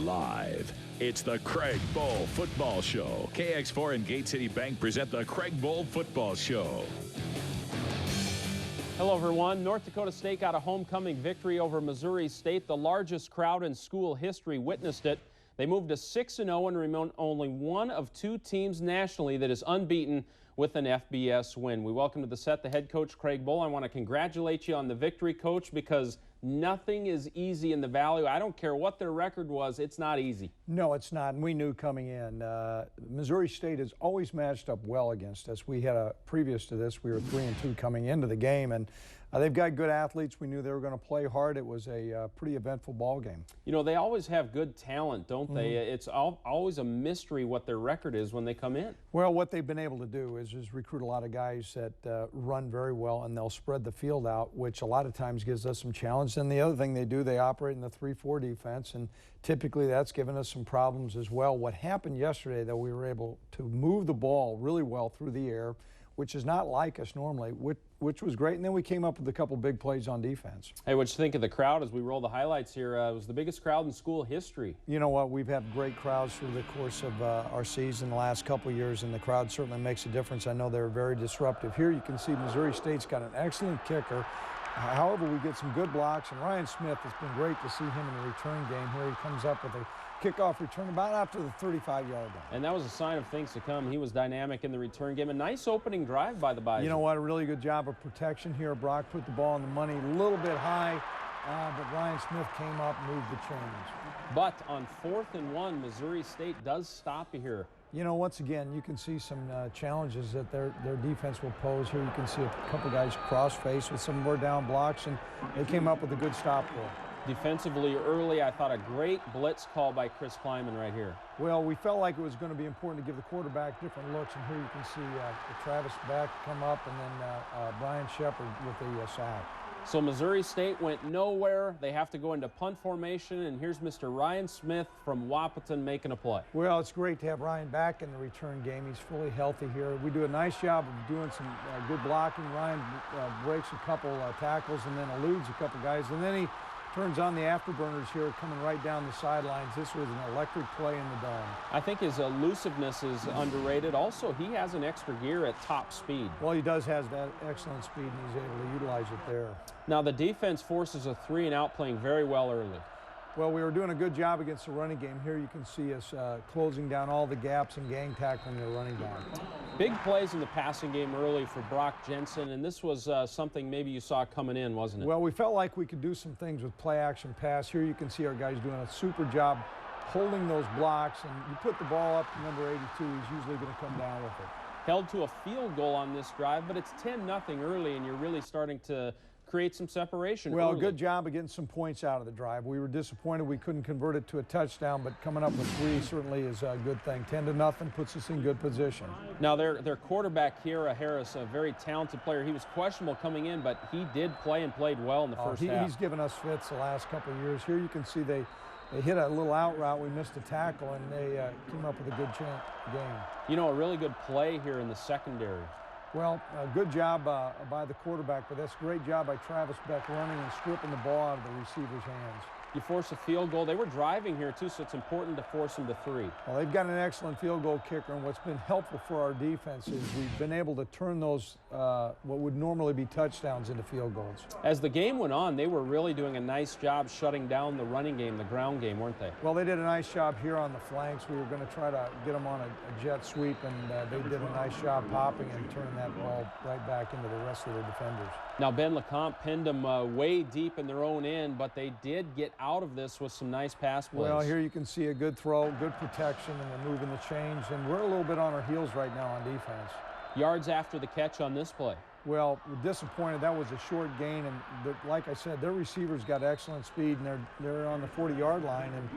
live. It's the Craig Bohl Football Show. KX4 and Gate City Bank present the Craig Bohl Football Show. Hello, everyone. North Dakota State got a homecoming victory over Missouri State. The largest crowd in school history witnessed it. They moved to 6-0 and remain only one of two teams nationally that is unbeaten with an FBS win. We welcome to the set the head coach, Craig Bohl. I want to congratulate you on the victory, Coach, because nothing is easy in the Valley. I don't care what their record was. It's not easy. No, it's not, and we knew coming in. Missouri State has always matched up well against us. We had previous to this, we were 3-2 coming into the game, and they've got good athletes. We knew they were going to play hard. It was a pretty eventful ball game. You know, they always have good talent, don't they? It's always a mystery what their record is when they come in. Well, what they've been able to do is recruit a lot of guys that run very well, and they'll spread the field out, which a lot of times gives us some challenge. And the other thing they do, they operate in the 3-4 defense, and typically that's given us some problems as well. What happened yesterday, though, we were able to move the ball really well through the air, which is not like us normally, which was great. And then we came up with a couple big plays on defense. Hey, what you think of the crowd as we roll the highlights here? It was the biggest crowd in school history. You know what? We've had great crowds through the course of our season the last couple of years, and the crowd certainly makes a difference. I know they're very disruptive. Here you can see Missouri State's got an excellent kicker. However, we get some good blocks, and Ryan Smith, it's been great to see him in the return game. Here he comes up with a kickoff return about after the 35-yard line. And that was a sign of things to come. He was dynamic in the return game. A nice opening drive by the Bison. You know what? A really good job of protection here. Brock put the ball on the money a little bit high, but Ryan Smith came up and moved the chains. But on 4th and 1, Missouri State does stop you here. You know, once again, you can see some challenges that their defense will pose. Here you can see a couple guys cross-face with some more down blocks, and they came up with a good stop goal. Defensively early, I thought a great blitz call by Chris Kleiman right here. Well, we felt like it was going to be important to give the quarterback different looks, and here you can see Travis Beck come up, and then Brian Shepard with the sack. So Missouri State went nowhere. They have to go into punt formation, and here's Mr. Ryan Smith from Wahpeton making a play. Well, it's great to have Ryan back in the return game. He's fully healthy here. We do a nice job of doing some good blocking. Ryan breaks a couple tackles and then eludes a couple guys, and then he turns on the afterburners here, coming right down the sidelines. This was an electric play in the dome. I think his elusiveness is underrated. Also, he has an extra gear at top speed. Well, he does have that excellent speed, and he's able to utilize it there. Now, the defense forces a 3-and-out, playing very well early. Well, we were doing a good job against the running game. Here you can see us closing down all the gaps and gang tackling the running back. Big plays in the passing game early for Brock Jensen, and this was something maybe you saw coming in, wasn't it? Well, we felt like we could do some things with play-action pass. Here you can see our guys doing a super job holding those blocks, and you put the ball up to number 82, he's usually going to come down with it. Held to a field goal on this drive, but it's 10-0 early, and you're really starting to create some separation. Well, early. Good job of getting some points out of the drive. We were disappointed we couldn't convert it to a touchdown, but coming up with 3 certainly is a good thing. 10-0 puts us in good position. Now their quarterback here, Harris, a very talented player. He was questionable coming in, but he did play and played well in the first half. He's given us fits the last couple of years. Here you can see they hit a little out route. We missed a tackle, and they came up with a good game. You know, a really good play here in the secondary. Well, a good job by the quarterback, but that's a great job by Travis Beck running and stripping the ball out of the receiver's hands. You force a field goal. They were driving here, too, so it's important to force them to 3. Well, they've got an excellent field goal kicker, and what's been helpful for our defense is we've been able to turn those, what would normally be touchdowns, into field goals. As the game went on, they were really doing a nice job shutting down the running game, the ground game, weren't they? Well, they did a nice job here on the flanks. We were going to try to get them on a jet sweep, and they did a nice job popping and turning that ball right back into the rest of the defenders. Now, Ben LeCompte pinned them way deep in their own end, but they did get out of this with some nice pass plays. Well, here you can see a good throw, good protection, and they're moving the chains, and we're a little bit on our heels right now on defense. Yards after the catch on this play. Well, we're disappointed. That was a short gain, and like I said, their receivers got excellent speed, and they're on the 40-yard line, and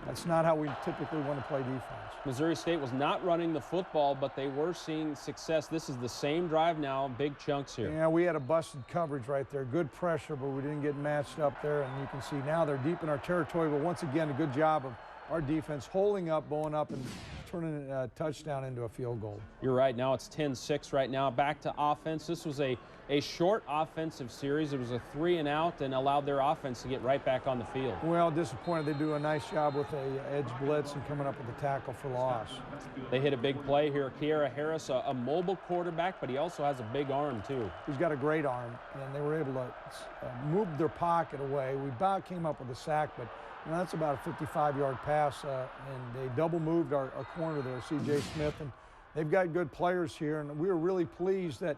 that's not how we typically want to play defense. Missouri State was not running the football, but they were seeing success. This is the same drive now, big chunks here. Yeah, we had a busted coverage right there. Good pressure, but we didn't get matched up there, and you can see now they're deep in our territory, but once again, a good job of our defense holding up, bowling up, and turning a touchdown into a field goal. You're right. Now it's 10-6 right now. Back to offense. This was a a short offensive series. It was a 3-and-out and allowed their offense to get right back on the field. Well, disappointed. They do a nice job with a edge blitz and coming up with a tackle for loss. They hit a big play here. Kiara Harris, a mobile quarterback, but he also has a big arm too. He's got a great arm, and they were able to move their pocket away. We about came up with a sack, but that's about a 55-yard pass, and they double moved our corner there, C.J. Smith, and they've got good players here, and we were really pleased that,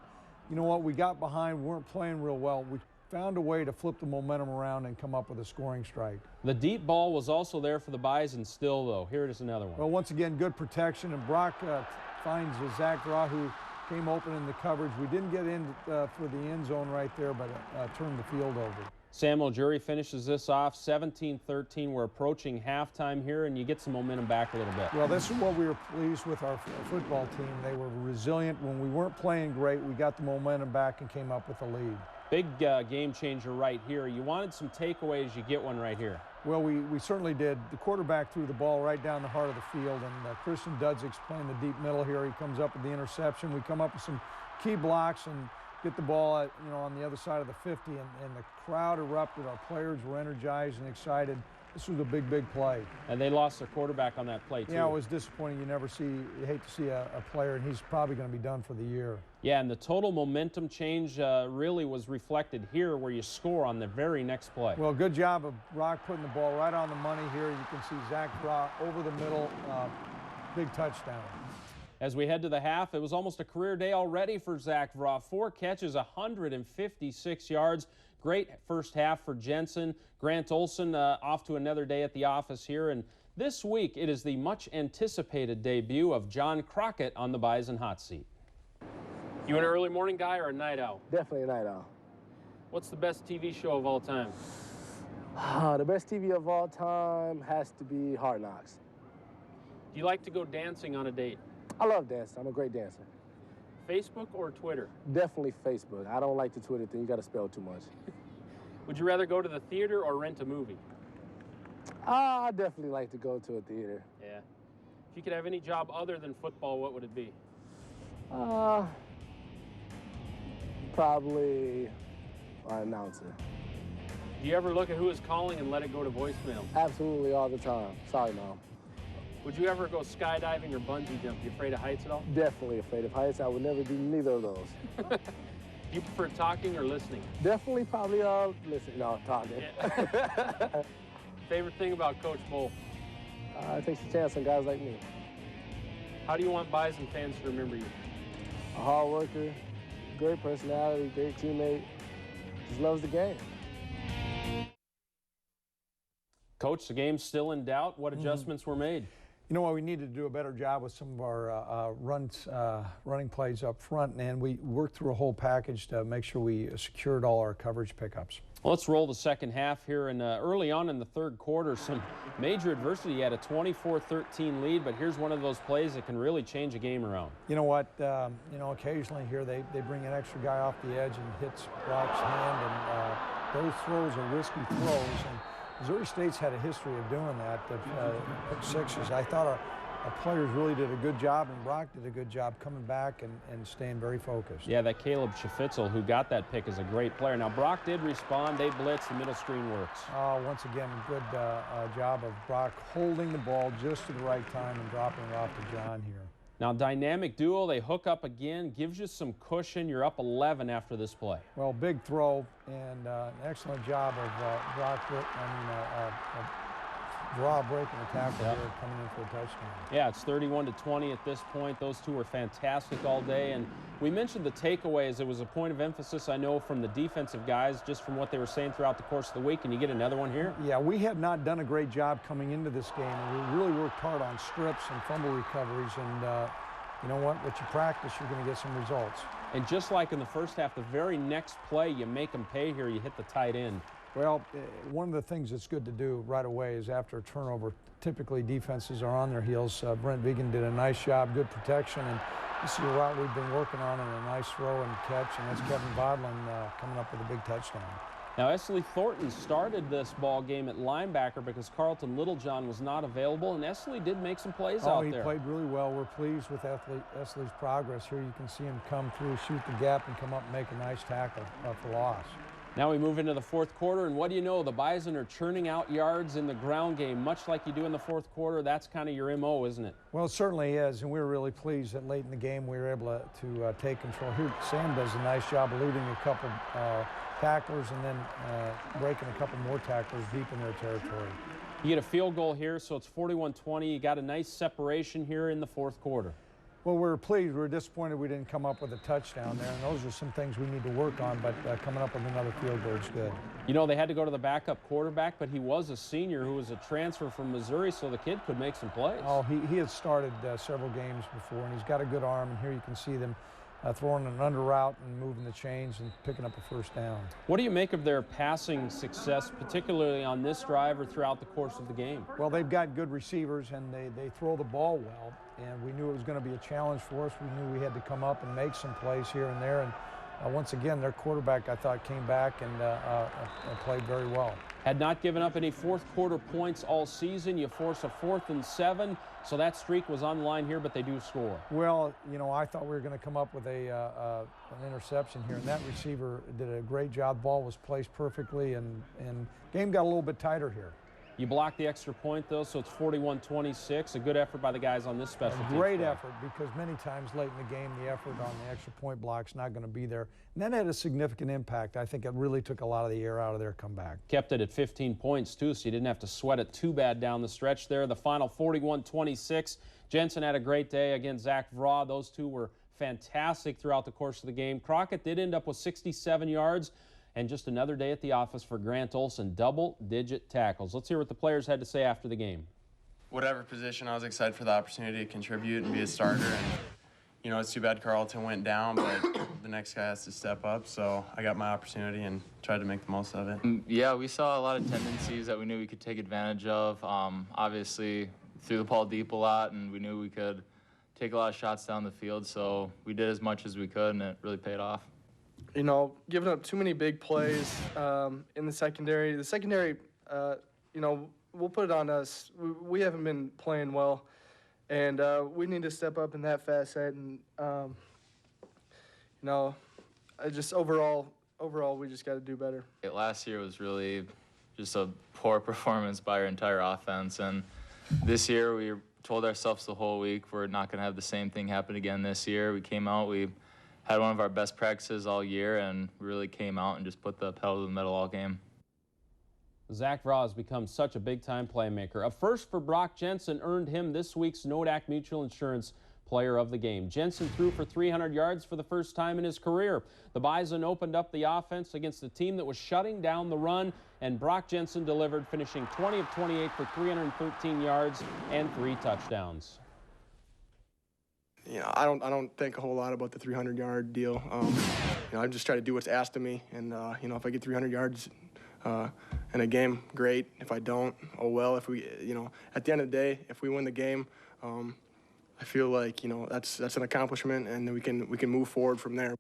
you know what, we got behind, we weren't playing real well. We found a way to flip the momentum around and come up with a scoring strike. The deep ball was also there for the Bison still, though. Here it is another one. Well, once again, good protection, and Brock finds Zach Draw, who came open in the coverage. We didn't get in for the end zone right there, but turned the field over. Samuel Jury finishes this off 17-13. We're approaching halftime here, and you get some momentum back a little bit. Well, this is what we were pleased with our football team. They were resilient. When we weren't playing great, we got the momentum back and came up with a lead. Big game changer right here. You wanted some takeaways. You get one right here. Well, we certainly did. The quarterback threw the ball right down the heart of the field, and Christian Dudzik's playing the deep middle here. He comes up with the interception. We come up with some key blocks and get the ball at, on the other side of the 50, and the crowd erupted. Our players were energized and excited. This was a big, big play. And they lost their quarterback on that play, too. Yeah, it was disappointing. You hate to see a player, and he's probably going to be done for the year. Yeah, and the total momentum change really was reflected here where you score on the very next play. Well, good job of Brock putting the ball right on the money here. You can see Zach Brock over the middle, big touchdown. As we head to the half, it was almost a career day already for Zach Vraw. 4 catches, 156 yards. Great first half for Jensen. Grant Olson off to another day at the office here. And this week, it is the much-anticipated debut of John Crockett on the Bison hot seat. You an early morning guy or a night owl? Definitely a night owl. What's the best TV show of all time? The best TV of all time has to be Hard Knocks. Do you like to go dancing on a date? I love dancing. I'm a great dancer. Facebook or Twitter? Definitely Facebook. I don't like the Twitter thing. You got to spell too much. Would you rather go to the theater or rent a movie? I definitely like to go to a theater. Yeah. If you could have any job other than football, what would it be? Probably an announcer. Do you ever look at who is calling and let it go to voicemail? Absolutely, all the time. Sorry, Mom. Would you ever go skydiving or bungee jump? You afraid of heights at all? Definitely afraid of heights. I would never do neither of those. Do you prefer talking or listening? Definitely probably listening. No, talking. Yeah. Favorite thing about Coach Bohl? It takes a chance on guys like me. How do you want Bison fans to remember you? A hard worker, great personality, great teammate, just loves the game. Coach, the game's still in doubt. What adjustments were made? You know what, we needed to do a better job with some of our running plays up front, and we worked through a whole package to make sure we secured all our coverage pickups. Well, let's roll the second half here, and early on in the third quarter, some major adversity. You had a 24-13 lead, but here's one of those plays that can really change a game around. You know what, occasionally here they bring an extra guy off the edge and hits Brock's hand, and those throws are risky throws. And Missouri State's had a history of doing that, pick sixes. I thought our players really did a good job, and Brock did a good job coming back and staying very focused. Yeah, that Caleb Schafitzel, who got that pick, is a great player. Now, Brock did respond. They blitzed. The middle screen works. Once again, good job of Brock holding the ball just at the right time and dropping it off to John here. Now, dynamic duo, they hook up again, gives you some cushion. You're up 11 after this play. Well, big throw and an excellent job of Draw breaking the tackle here, coming in for a touchdown. Yeah, it's 31-20 at this point. Those two were fantastic all day. And we mentioned the takeaways. It was a point of emphasis, I know, from the defensive guys, just from what they were saying throughout the course of the week. And you get another one here? Yeah, we have not done a great job coming into this game. We really worked hard on strips and fumble recoveries. And you know what you practice, you're going to get some results. And just like in the first half, the very next play, you make them pay here. You hit the tight end. Well, one of the things that's good to do right away is after a turnover, typically defenses are on their heels. Brent Vegan did a nice job, good protection, and this is a route we've been working on, and a nice throw and catch, and that's Kevin Bodlin coming up with a big touchdown. Now, Esley Thornton started this ball game at linebacker because Carlton Littlejohn was not available, and Esley did make some plays out there. He played really well. We're pleased with Esley's progress. Here you can see him come through, shoot the gap, and come up and make a nice tackle for loss. Now we move into the fourth quarter, and what do you know? The Bison are churning out yards in the ground game, much like you do in the fourth quarter. That's kind of your M.O., isn't it? Well, it certainly is, and we were really pleased that late in the game we were able to take control. Here, Sam does a nice job eluding a couple tacklers and then breaking a couple more tacklers deep in their territory. You get a field goal here, so it's 41-20. You got a nice separation here in the fourth quarter. Well, we're pleased. We're disappointed we didn't come up with a touchdown there, and those are some things we need to work on, but coming up with another field goal is good. You know, they had to go to the backup quarterback, but he was a senior who was a transfer from Missouri, so the kid could make some plays. Oh, he had started several games before, and he's got a good arm, and here you can see them throwing an under route and moving the chains and picking up a first down. What do you make of their passing success, particularly on this drive or throughout the course of the game? Well, they've got good receivers, and they throw the ball well, and we knew it was going to be a challenge for us. We knew we had to come up and make some plays here and there, and once again, their quarterback, I thought, came back and played very well. Had not given up any fourth quarter points all season. You force a 4th and 7, so that streak was on the line here, but they do score. Well, you know, I thought we were going to come up with an interception here, and that receiver did a great job. The ball was placed perfectly, and game got a little bit tighter here. You blocked the extra point, though, so it's 41-26. A good effort by the guys on this special teams. Great effort, because many times late in the game, the effort on the extra point block's not going to be there. And that had a significant impact. I think it really took a lot of the air out of their comeback. Kept it at 15 points, too, so you didn't have to sweat it too bad down the stretch there. The final 41-26. Jensen had a great day against Zach Vraw. Those two were fantastic throughout the course of the game. Crockett did end up with 67 yards. And just another day at the office for Grant Olson, double-digit tackles. Let's hear what the players had to say after the game. Whatever position, I was excited for the opportunity to contribute and be a starter. And, you know, it's too bad Carlton went down, but the next guy has to step up. So I got my opportunity and tried to make the most of it. Yeah, we saw a lot of tendencies that we knew we could take advantage of. Obviously, threw the ball deep a lot, and we knew we could take a lot of shots down the field. So we did as much as we could, and it really paid off. You know, giving up too many big plays in the secondary. The secondary, you know, we'll put it on us. We haven't been playing well, and we need to step up in that facet. And, you know, overall, we just got to do better. Last year was really just a poor performance by our entire offense, and this year we told ourselves the whole week we're not going to have the same thing happen again this year. We came out, we had one of our best practices all year, and really came out and just put the pedal to the metal all game. Zach Vraw has become such a big-time playmaker. A first for Brock Jensen earned him this week's Nodak Mutual Insurance Player of the Game. Jensen threw for 300 yards for the first time in his career. The Bison opened up the offense against a team that was shutting down the run, and Brock Jensen delivered, finishing 20 of 28 for 313 yards and 3 touchdowns. You know, I don't think a whole lot about the 300-yard deal. You know, I just try to do what's asked of me, and you know, if I get 300 yards in a game, great. If I don't, oh well. If we, you know, at the end of the day, if we win the game, I feel like, you know, that's an accomplishment, and we can move forward from there.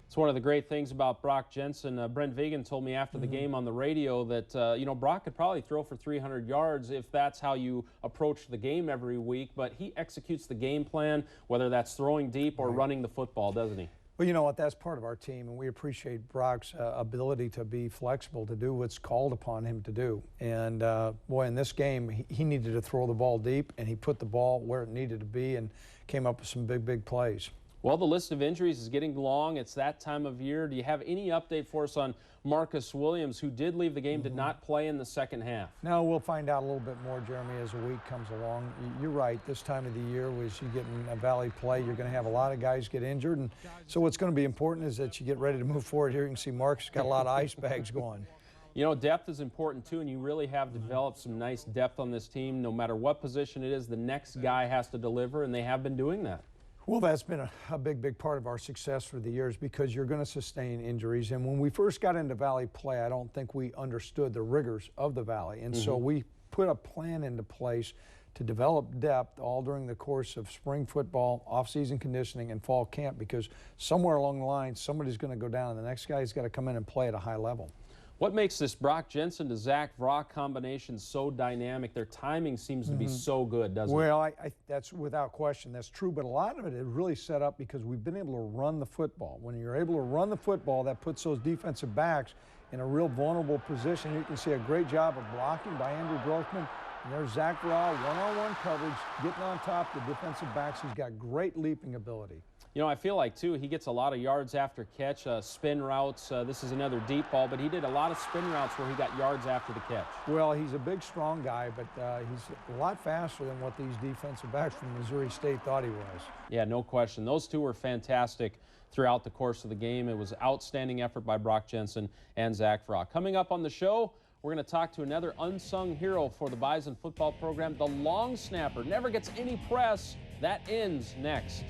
It's one of the great things about Brock Jensen. Brent Vigen told me after the game on the radio that, you know, Brock could probably throw for 300 yards if that's how you approach the game every week, but he executes the game plan, whether that's throwing deep or running the football, doesn't he? Well, you know what, that's part of our team, and we appreciate Brock's ability to be flexible, to do what's called upon him to do. And, boy, in this game, he needed to throw the ball deep, and he put the ball where it needed to be and came up with some big, big plays. Well, the list of injuries is getting long. It's that time of year. Do you have any update for us on Marcus Williams, who did leave the game, did not play in the second half? No, we'll find out a little bit more, Jeremy, as the week comes along. You're right. This time of the year, as you get in a Valley play, you're going to have a lot of guys get injured. And so what's going to be important is that you get ready to move forward. Here you can see Mark's got a lot of ice bags going. You know, depth is important, too, and you really have developed some nice depth on this team. No matter what position it is, the next guy has to deliver, and they have been doing that. Well, that's been a big, big part of our success for the years, because you're going to sustain injuries. And when we first got into Valley play, I don't think we understood the rigors of the Valley. And so we put a plan into place to develop depth all during the course of spring football, off-season conditioning, and fall camp, because somewhere along the line, somebody's going to go down, and the next guy's got to come in and play at a high level. What makes this Brock Jensen to Zach Vrock combination so dynamic? Their timing seems to be so good, doesn't it? Well, that's without question. That's true, but a lot of it is really set up because we've been able to run the football. When you're able to run the football, that puts those defensive backs in a real vulnerable position. You can see a great job of blocking by Andrew Grothman. And there's Zach Vrock, one-on-one coverage, getting on top of the defensive backs. He's got great leaping ability. You know, I feel like, too, he gets a lot of yards after catch, spin routes. This is another deep ball, but he did a lot of spin routes where he got yards after the catch. Well, he's a big, strong guy, but he's a lot faster than what these defensive backs from Missouri State thought he was. Yeah, no question. Those two were fantastic throughout the course of the game. It was outstanding effort by Brock Jensen and Zach Vrock. Coming up on the show, we're going to talk to another unsung hero for the Bison football program, the long snapper. Never gets any press. That ends next.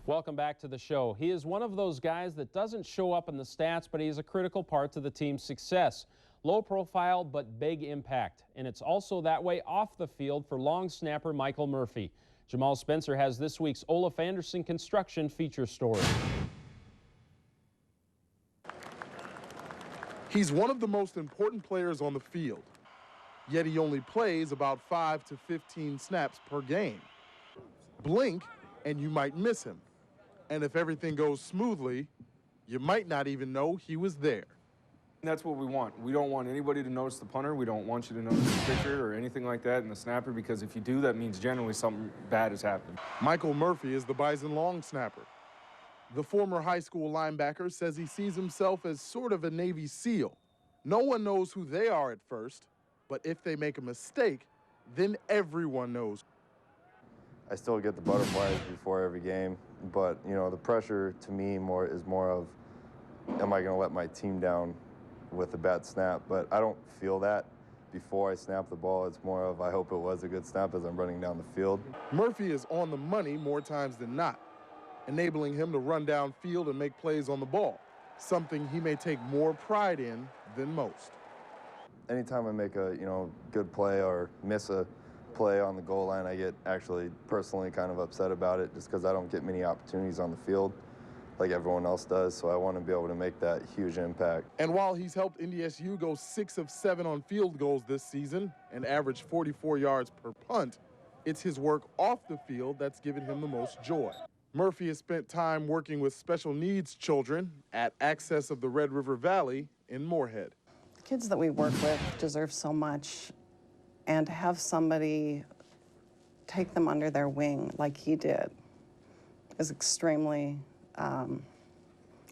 Welcome back to the show. He is one of those guys that doesn't show up in the stats, but he is a critical part to the team's success. Low profile, but big impact. And it's also that way off the field for long snapper Michael Murphy. Jamal Spencer has this week's Olaf Anderson Construction feature story. He's one of the most important players on the field, yet he only plays about 5 to 15 snaps per game. Blink and you might miss him. And if everything goes smoothly, you might not even know he was there. That's what we want. We don't want anybody to notice the punter. We don't want you to notice the kicker or anything like that in the snapper, because if you do, that means generally something bad has happened. Michael Murphy is the Bison long snapper. The former high school linebacker says he sees himself as sort of a Navy SEAL. No one knows who they are at first, but if they make a mistake, then everyone knows. I still get the butterflies before every game, but you know, the pressure to me is more of, am I going to let my team down with a bad snap? But I don't feel that before I snap the ball. It's more of, I hope it was a good snap as I'm running down the field. Murphy is on the money more times than not, enabling him to run downfield and make plays on the ball, something he may take more pride in than most. Anytime I make a good play or miss a play on the goal line, I get actually personally kind of upset about it, just because I don't get many opportunities on the field like everyone else does, so I want to be able to make that huge impact. And while he's helped NDSU go 6 of 7 on field goals this season and average 44 yards per punt, it's his work off the field that's given him the most joy. Murphy has spent time working with special needs children at Access of the Red River Valley in Moorhead. The kids that we work with deserve so much, and to have somebody take them under their wing like he did is extremely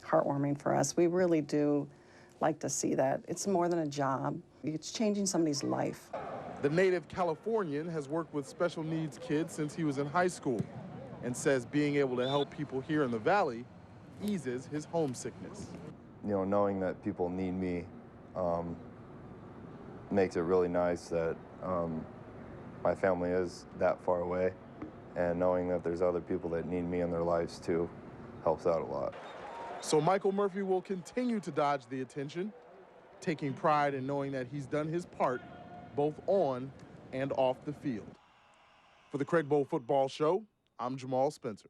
heartwarming for us. We really do like to see that. It's more than a job. It's changing somebody's life. The native Californian has worked with special needs kids since he was in high school and says being able to help people here in the Valley eases his homesickness. You know, knowing that people need me makes it really nice that my family is that far away, and knowing that there's other people that need me in their lives too helps out a lot. So Michael Murphy will continue to dodge the attention, taking pride in knowing that he's done his part both on and off the field. For the Craig Bohl Football Show, I'm Jamal Spencer.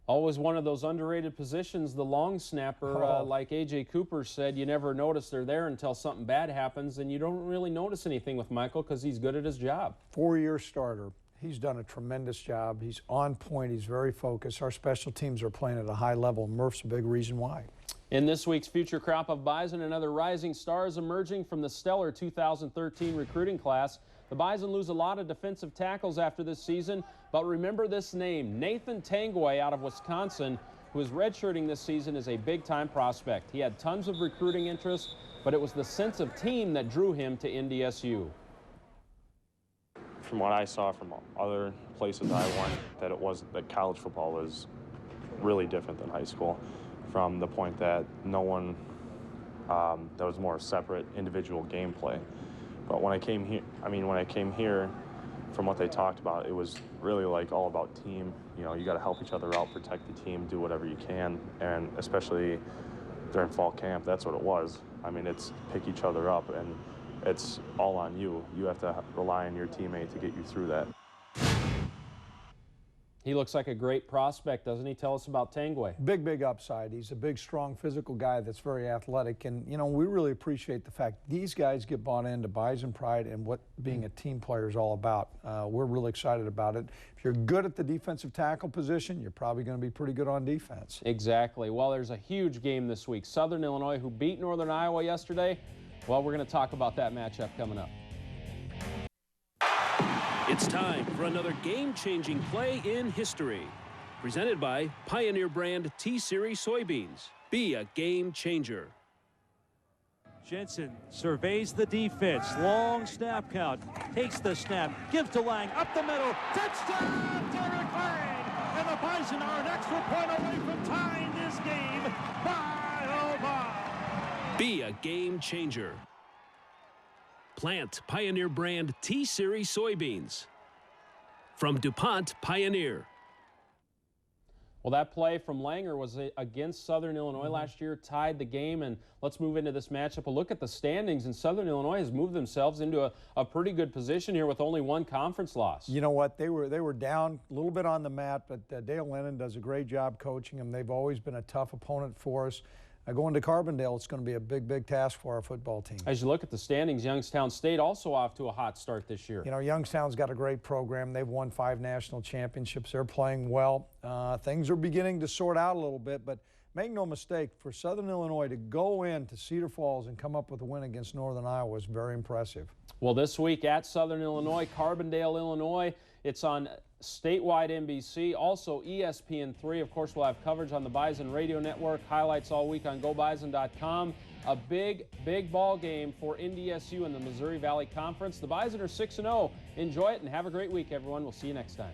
Always one of those underrated positions, the long snapper. Like A.J. Cooper said, you never notice they're there until something bad happens, and you don't really notice anything with Michael because he's good at his job. 4-year starter. He's done a tremendous job. He's on point. He's very focused. Our special teams are playing at a high level. Murph's a big reason why. In this week's future crop of Bison, another rising star is emerging from the stellar 2013 recruiting class. The Bison lose a lot of defensive tackles after this season, but remember this name, Nathan Tanguay out of Wisconsin, who is redshirting this season, is a big-time prospect. He had tons of recruiting interest, but it was the sense of team that drew him to NDSU. From what I saw from other places I went, that college football was really different than high school, from the point that no one, that was more separate individual gameplay. But when I came here, from what they talked about, it was really like all about team. You know, you got to help each other out, protect the team, do whatever you can, and especially during fall camp, that's what it was. I mean, it's pick each other up, and it's all on you. You have to rely on your teammate to get you through that. He looks like a great prospect, doesn't he? Tell us about Tanguay. Big upside. He's a big, strong, physical guy that's very athletic. And, you know, we really appreciate the fact these guys get bought into Bison Pride and what being a team player is all about. We're really excited about it. If you're good at the defensive tackle position, you're probably going to be pretty good on defense. Exactly. Well, there's a huge game this week. Southern Illinois, who beat Northern Iowa yesterday. Well, we're going to talk about that matchup coming up. It's time for another game-changing play in history. Presented by Pioneer brand T-Series soybeans. Be a game changer. Jensen surveys the defense. Long snap count. Takes the snap. Gives to Lang. Up the middle. Touchdown, Derek Lang! And the Bison are an extra point away from tying this game. Bye, oh bye! Be a game changer. Plant Pioneer brand T-Series soybeans. From DuPont Pioneer. Well, that play from Langer was against Southern Illinois last year, tied the game, and let's move into this matchup. A look at the standings, and Southern Illinois has moved themselves into a pretty good position here with only one conference loss. You know what? They were down a little bit on the mat, but Dale Lennon does a great job coaching them. They've always been a tough opponent for us. Going to Carbondale, it's going to be a big task for our football team. As you look at the standings, Youngstown State also off to a hot start this year. You know, Youngstown's got a great program. They've won 5 national championships. They're playing well. Things are beginning to sort out a little bit, but make no mistake, for Southern Illinois to go into Cedar Falls and come up with a win against Northern Iowa is very impressive. Well, this week at Southern Illinois, Carbondale, Illinois, it's on statewide NBC, also ESPN3. Of course, we'll have coverage on the Bison Radio Network, highlights all week on GoBison.com. A big ball game for NDSU in the Missouri Valley Conference. The Bison are 6-0. Enjoy it and have a great week, everyone. We'll see you next time.